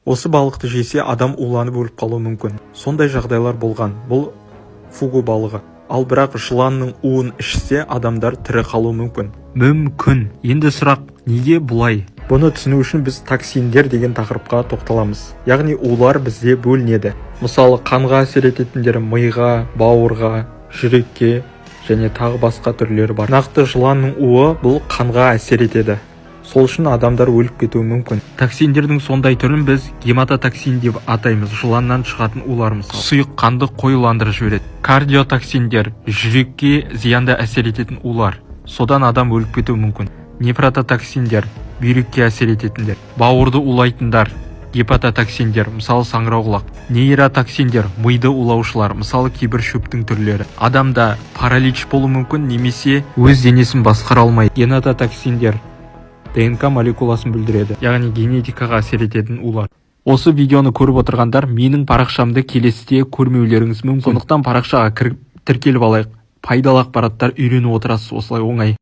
Осы балықты жесе адам уланып өліп қалуы мүмкін. Сондай жағдайлар болған. Бұл фугу балығы. Ал бірақ жыланның уын ішсе адамдар тірі қалуы мүмкін. Енді сұрақ, неге бұлай? Бұны түсіну үшін біз токсиндер деген тақырыпқа тоқталамыз. Яғни улар бізде бөлінеді. Мысалы, қанға әсер ететіндер миға, бауырға, жүрекке және тағы басқа түрлері бар. Нақты жыланның уы бұл қанға әсер етеді. Сол үшін адамдар өліп кетуі мүмкін. Токсиндердің сондай түрін біз гематотоксин деп атаймыз. Жыланнан шығатын улар мысалы. Сұйық қанды қоюландырып жібереді. Кардиотоксиндер жүрекке зиянды әсер ететін улар. Содан адам өліп кетуі мүмкін. Нефротоксиндер бүйрекке әсер ететіндер. Бауырды улайтындар. Гепатотоксиндер, мысалы саңырауқұлақ. Нейротоксиндер, миды улаушылар, мысалы кейбір шөптің түрлері. Адамда паралич болуы мүмкін, немесе өз денесін басқара алмайды. Генотоксиндер ДНК молекуласын бүлдіреді, яғни генетикаға әсер ететін улар. Осы видеоны көріп отырғандар менің парақшамды келесіде көрмеулеріңіз мүмкін. Сондықтан парақшаға кіріп тіркеліп алайық. Пайдалы ақпараттар үйреніп отырасыз осылай оңай.